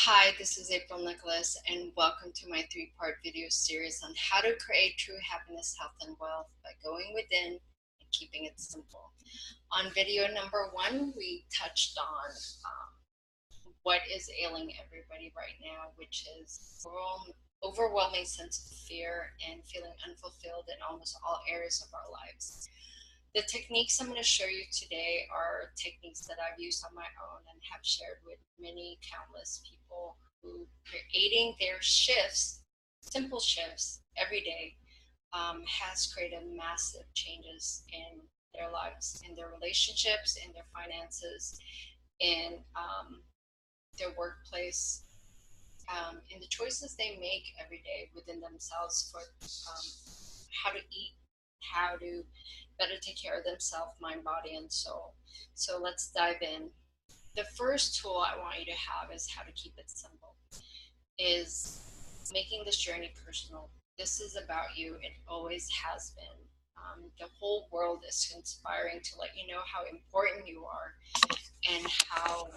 Hi, this is April Nicolas, and welcome to my three-part video series on how to create true happiness, health, and wealth by going within and keeping it simple. On video number one, we touched on what is ailing everybody right now, which is overwhelming sense of fear and feeling unfulfilled in almost all areas of our lives. The techniques I'm going to show you today are techniques that I've used on my own and have shared with many countless people who creating their shifts, simple shifts every day, has created massive changes in their lives, in their relationships, in their finances, in their workplace, in the choices they make every day within themselves for how to eat, how to better take care of themselves, mind, body, and soul. So let's dive in. The first tool I want you to have is how to keep it simple, is making this journey personal. This is about you. It always has been. The whole world is conspiring to let you know how important you are and how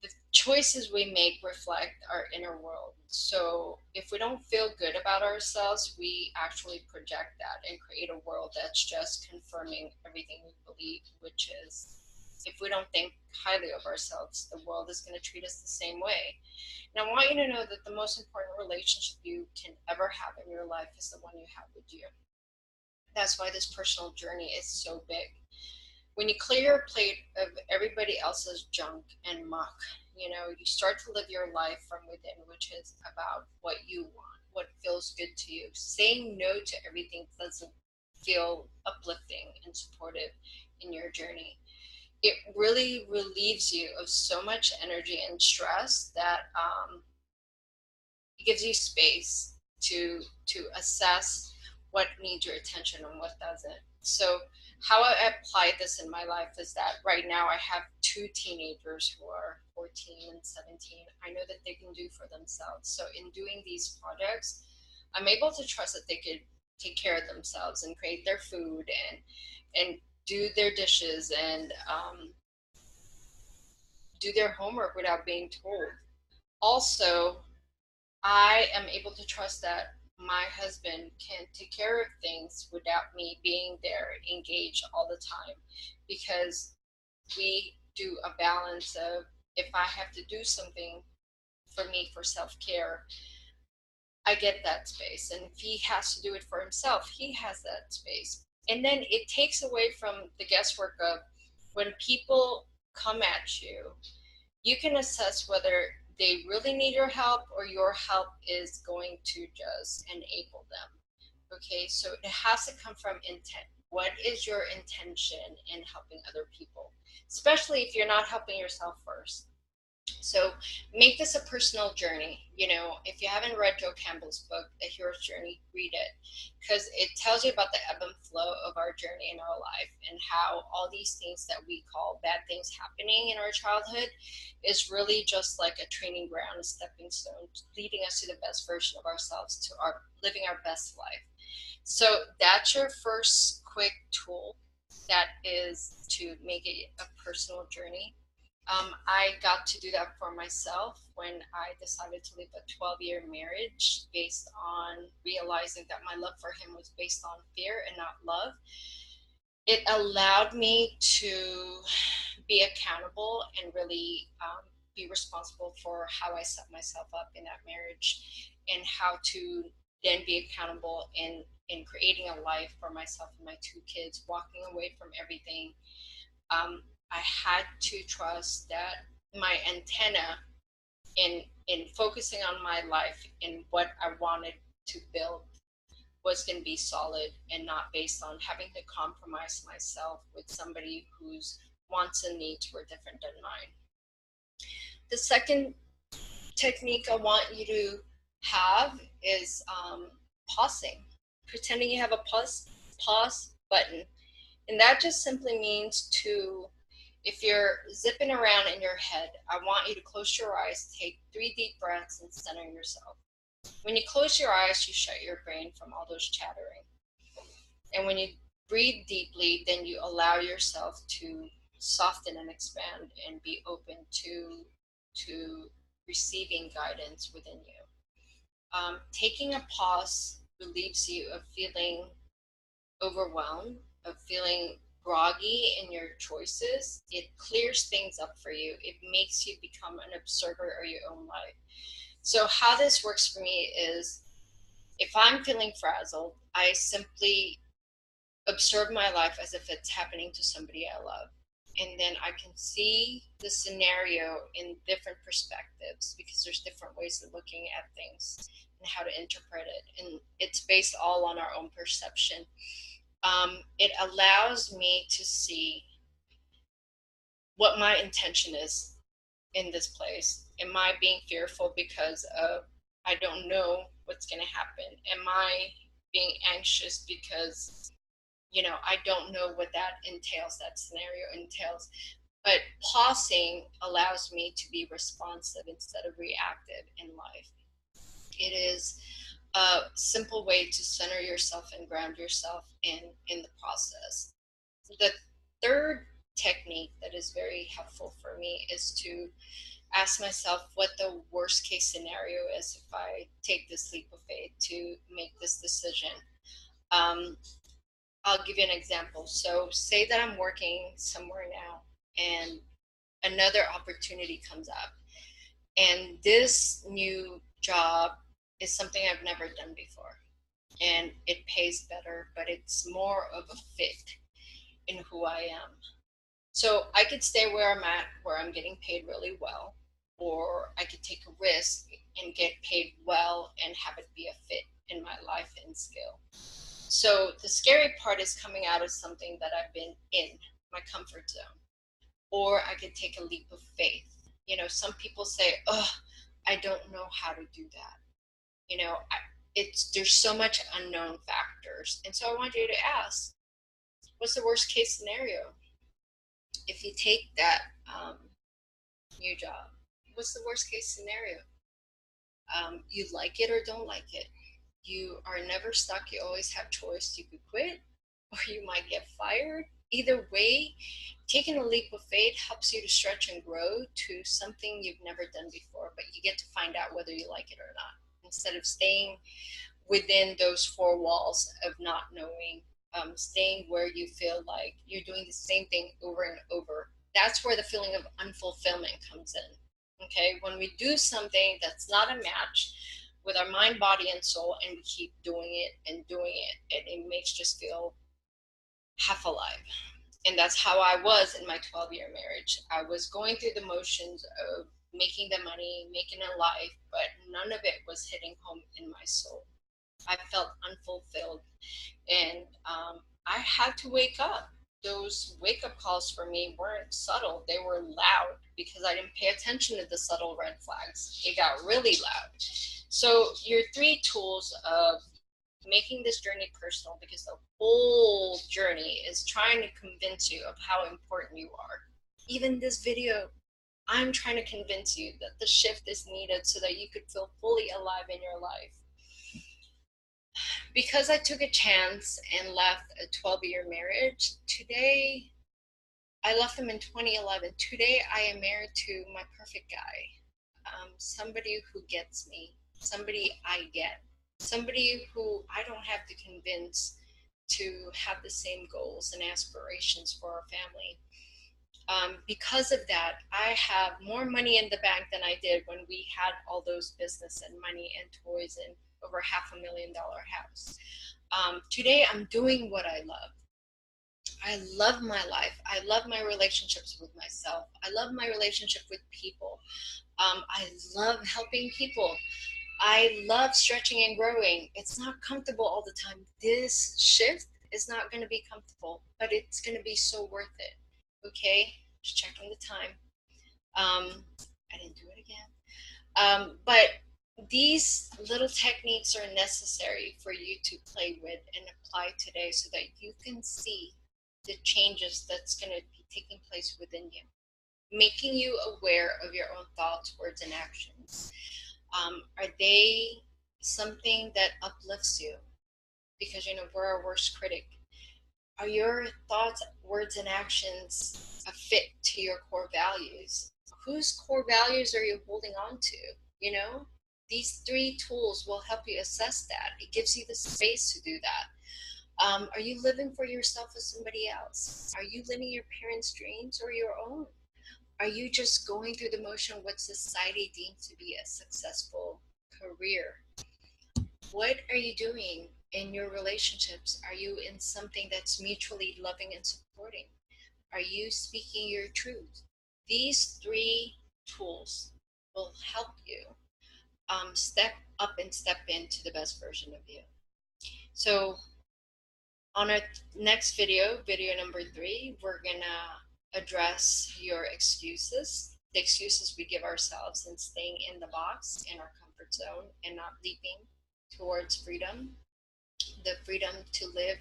the choices we make reflect our inner world. So if we don't feel good about ourselves, we actually project that and create a world that's just confirming everything we believe, which is if we don't think highly of ourselves, the world is going to treat us the same way. And I want you to know that the most important relationship you can ever have in your life is the one you have with you. That's why this personal journey is so big. When you clear your plate of everybody else's junk and muck, you start to live your life from within, which is about what you want, what feels good to you. Saying no to everything doesn't feel uplifting and supportive in your journey. It really relieves you of so much energy and stress that it gives you space to assess what needs your attention and what doesn't. So how I apply this in my life is that right now I have two teenagers who are 14 and 17. I know that they can do for themselves. So in doing these projects, I'm able to trust that they could take care of themselves and create their food and do their dishes and do their homework without being told. Also, I am able to trust that my husband can take care of things without me being there engaged all the time, because we do a balance of, if I have to do something for me for self-care, I get that space, and if he has to do it for himself, he has that space. And then it takes away from the guesswork of when people come at you, you can assess whether they really need your help or your help is going to just enable them. Okay, so it has to come from intent. What is your intention in helping other people, especially if you're not helping yourself first? So make this a personal journey. If you haven't read Joe Campbell's book, The Hero's Journey, read it, because it tells you about the ebb and flow of our journey in our life and how all these things that we call bad things happening in our childhood is really just like a training ground, a stepping stone, leading us to the best version of ourselves, to our living our best life. So that's your first quick tool, that is to make it a personal journey. I got to do that for myself when I decided to live a 12-year marriage based on realizing that my love for him was based on fear and not love. It allowed me to be accountable and really be responsible for how I set myself up in that marriage, and how to then be accountable in creating a life for myself and my two kids, walking away from everything. I had to trust that my antenna in focusing on my life and what I wanted to build was going to be solid and not based on having to compromise myself with somebody whose wants and needs were different than mine. The second technique I want you to have is pausing, pretending you have a pause button. And that just simply means to, if you're zipping around in your head, I want you to close your eyes, take 3 deep breaths, and center yourself. When you close your eyes, you shut your brain from all those chattering. And when you breathe deeply, then you allow yourself to soften and expand and be open to receiving guidance within you. Taking a pause relieves you of feeling overwhelmed, of feeling groggy in your choices. It clears things up for you. It makes you become an observer of your own life. So how this works for me is, if I'm feeling frazzled, I simply observe my life as if it's happening to somebody I love. And then I can see the scenario in different perspectives, because there's different ways of looking at things and how to interpret it. And it's based all on our own perception. It allows me to see what my intention is in this place. Am I being fearful because of I don't know what's going to happen? Am I being anxious because I don't know what that entails, that scenario entails? But pausing allows me to be responsive instead of reactive in life. It is a simple way to center yourself and ground yourself in the process. The third technique that is very helpful for me is to ask myself what the worst case scenario is if I take this leap of faith to make this decision. Um, I'll give you an example. So, say that I'm working somewhere now and another opportunity comes up, and this new job is something I've never done before, and it pays better, but it's more of a fit in who I am. So I could stay where I'm at, where I'm getting paid really well, or I could take a risk and get paid well and have it be a fit in my life and skill. So the scary part is coming out of something that I've been in, my comfort zone. Or I could take a leap of faith. Some people say, "Oh, I don't know how to do that." There's so much unknown factors, and so I want you to ask, what's the worst case scenario if you take that new job? What's the worst case scenario? You like it or don't like it. You are never stuck. You always have choice. You could quit, or you might get fired. Either way, taking a leap of faith helps you to stretch and grow to something you've never done before, but you get to find out whether you like it or not, instead of staying within those four walls of not knowing, staying where you feel like you're doing the same thing over and over. That's where the feeling of unfulfillment comes in. Okay, when we do something that's not a match with our mind, body, and soul, and we keep doing it and doing it, it makes us feel half alive. And that's how I was in my 12-year marriage. I was going through the motions of making the money, making a life, but none of it was hitting home in my soul. I felt unfulfilled, and I had to wake up. Those wake up calls for me weren't subtle, they were loud, because I didn't pay attention to the subtle red flags. It got really loud. So, your three tools of making this journey personal, because the whole journey is trying to convince you of how important you are. Even this video, I'm trying to convince you that the shift is needed so that you could feel fully alive in your life. Because I took a chance and left a 12-year marriage, today I left him in 2011. Today I am married to my perfect guy, somebody who gets me, somebody I get, somebody who I don't have to convince to have the same goals and aspirations for our family. Because of that, I have more money in the bank than I did when we had all those business and money and toys and over $500,000 house. Today, I'm doing what I love. I love my life. I love my relationships with myself. I love my relationship with people. I love helping people. I love stretching and growing. It's not comfortable all the time. This shift is not going to be comfortable, but it's going to be so worth it. Okay, just checking the time. I didn't do it again. But these little techniques are necessary for you to play with and apply today so that you can see the changes that's going to be taking place within you, making you aware of your own thoughts, words, and actions. Are they something that uplifts you? Because we're our worst critic. Are your thoughts, words, and actions a fit to your core values? Whose core values are you holding on to? You know, these three tools will help you assess that. It gives you the space to do that. Are you living for yourself or somebody else? Are you living your parents' dreams or your own? Are you just going through the motion of what society deems to be a successful career? What are you doing in your relationships? Are you in something that's mutually loving and supporting? Are you speaking your truth? These three tools will help you step up and step into the best version of you. So on our next video, video number 3, we're gonna address your excuses, the excuses we give ourselves in staying in the box, in our comfort zone, and not leaping towards freedom, the freedom to live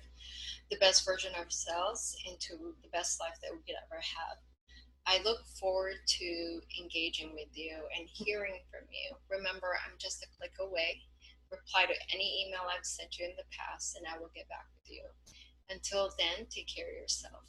the best version of ourselves into the best life that we could ever have. I look forward to engaging with you and hearing from you. Remember, I'm just a click away. Reply to any email I've sent you in the past, and I will get back with you. Until then, take care of yourself.